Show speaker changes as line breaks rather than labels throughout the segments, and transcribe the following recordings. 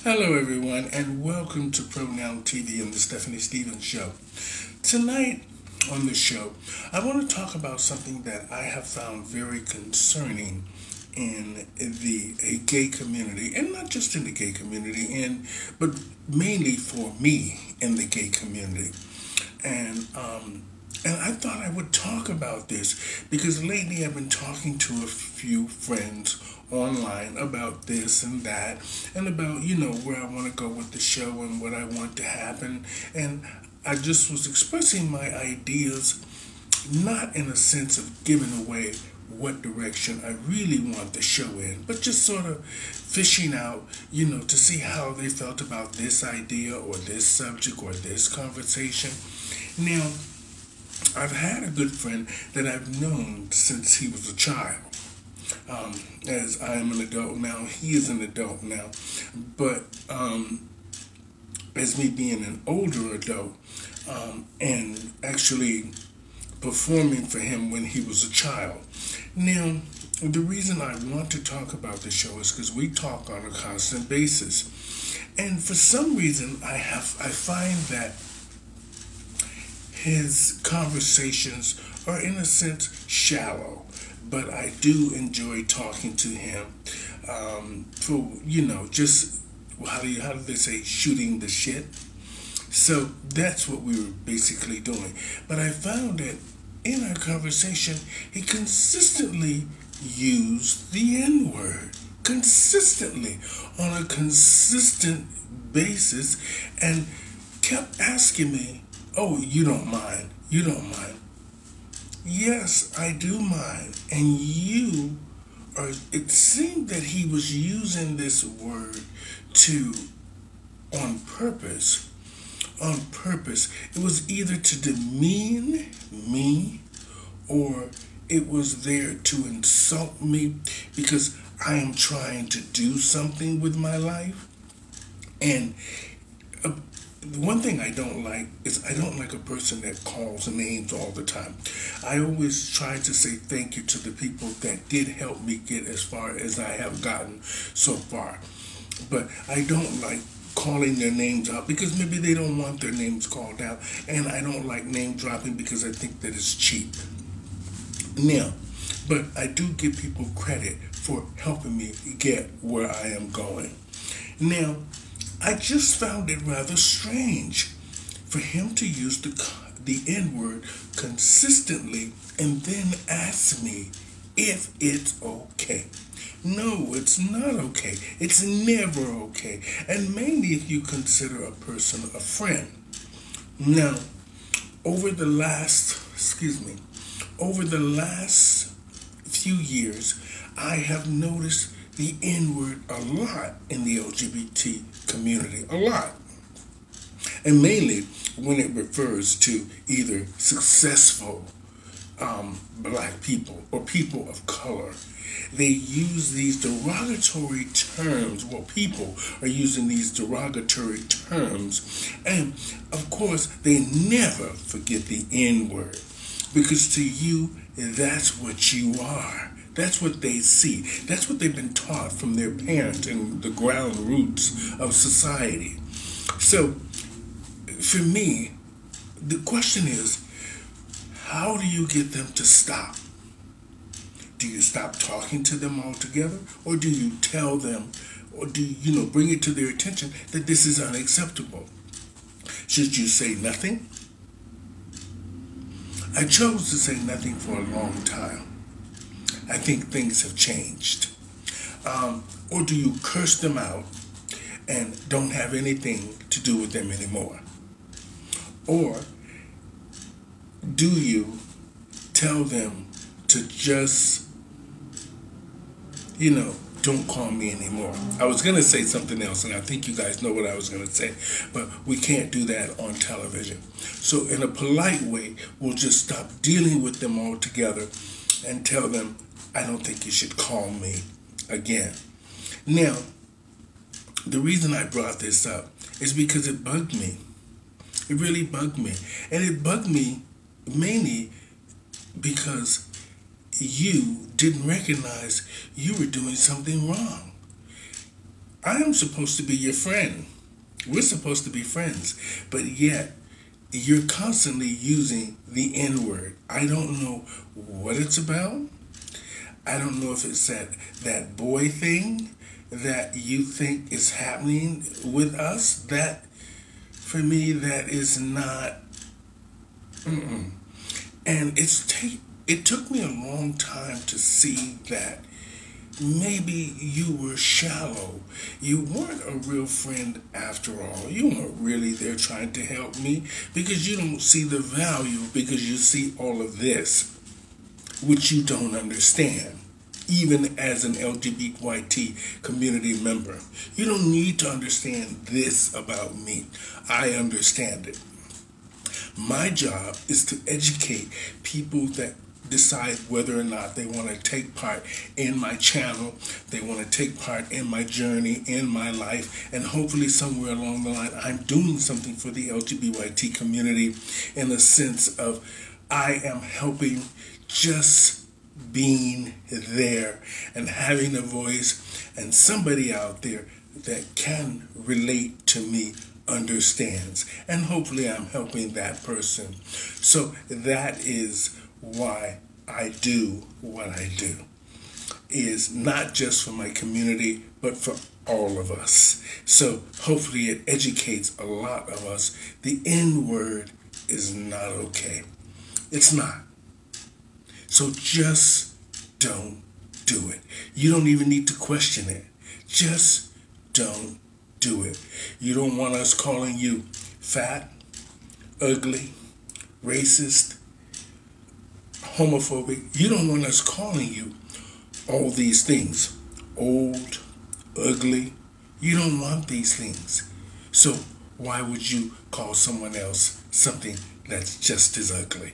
Hello, everyone, and welcome to Pronoun TV and the Stephanie Stevens Show. Tonight on the show, I want to talk about something that I have found very concerning in the gay community, and not just in the gay community, but mainly for me in the gay community. And and I thought I would talk about this because lately I've been talking to a few friends online about this and that, and about, where I want to go with the show and what I want to happen. And I just was expressing my ideas, not in a sense of giving away what direction I really want the show in, but just sort of fishing out, to see how they felt about this idea or this subject or this conversation. Now, I've had a good friend that I've known since he was a child. As I am an adult now, he is an adult now. But as me being an older adult, and actually performing for him when he was a child. Now, the reason I want to talk about the show is because we talk on a constant basis. And for some reason, I find that his conversations are, in a sense, shallow, but I do enjoy talking to him for, just, how do they say, shooting the shit? So that's what we were basically doing. But I found that in our conversation, he consistently used the N-word. Consistently, on a consistent basis, and kept asking me, "Oh, you don't mind. You don't mind." Yes, I do mind. And it seemed that he was using this word on purpose. On purpose. It was either to demean me or it was there to insult me because I am trying to do something with my life. And one thing I don't like is I don't like a person that calls names all the time. I always try to say thank you to the people that did help me get as far as I have gotten so far. But I don't like calling their names out because maybe they don't want their names called out. And I don't like name dropping because I think that it's cheap. Now, but I do give people credit for helping me get where I am going. Now, I just found it rather strange for him to use the N-word consistently and then ask me if it's okay. No, it's not okay. It's never okay. And mainly if you consider a person a friend. Now, over the last few years, I have noticed the N-word a lot in the LGBT community, a lot. And mainly when it refers to either successful black people or people of color. They use these derogatory terms. Well, people are using these derogatory terms. And, of course, they never forget the N-word. Because to you, that's what you are. That's what they see. That's what they've been taught from their parents and the ground roots of society. So, for me, the question is, how do you get them to stop? Do you stop talking to them altogether? Or do you tell them, or do you, bring it to their attention that this is unacceptable? Should you say nothing? I chose to say nothing for a long time. I think things have changed. Or do you curse them out and don't have anything to do with them anymore? Or do you tell them to just, don't call me anymore? I was going to say something else, and I think you guys know what I was going to say, but we can't do that on television. So in a polite way, we'll just stop dealing with them altogether and tell them, I don't think you should call me again. Now, the reason I brought this up is because it bugged me. It really bugged me. And it bugged me mainly because you didn't recognize you were doing something wrong. I am supposed to be your friend. We're supposed to be friends. But yet, you're constantly using the N word. I don't know what it's about. I don't know if it's that boy thing that you think is happening with us. That, for me, that is not. Mm-mm. And it took me a long time to see that maybe you were shallow. You weren't a real friend after all. You weren't really there trying to help me because you don't see the value, because you see all of this, which you don't understand. Even as an LGBTQIT community member, you don't need to understand this about me. I understand it. My job is to educate people that decide whether or not they want to take part in my channel, they want to take part in my journey, in my life, and hopefully somewhere along the line I'm doing something for the LGBTQIT community in the sense of I am helping just being there and having a voice, and somebody out there that can relate to me understands, and hopefully I'm helping that person. So that is why I do what I do, is not just for my community but for all of us. So hopefully it educates a lot of us. The N word is not okay. It's not. So just don't do it. You don't even need to question it. Just don't do it. You don't want us calling you fat, ugly, racist, homophobic. You don't want us calling you all these things. Old, ugly. You don't want these things. So why would you call someone else something that's just as ugly?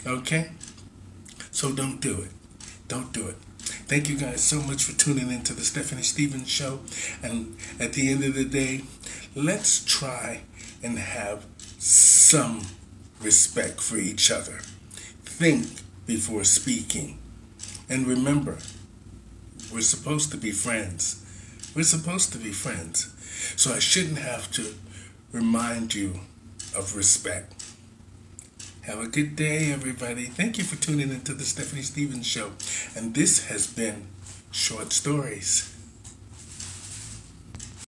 Okay? So don't do it. Don't do it. Thank you guys so much for tuning in to the Stephanie Stevens Show. And at the end of the day, let's try and have some respect for each other. Think before speaking. And remember, we're supposed to be friends. We're supposed to be friends. So I shouldn't have to remind you of respect. Have a good day, everybody. Thank you for tuning into the Stephanie Stevens Show. And this has been Short Stories.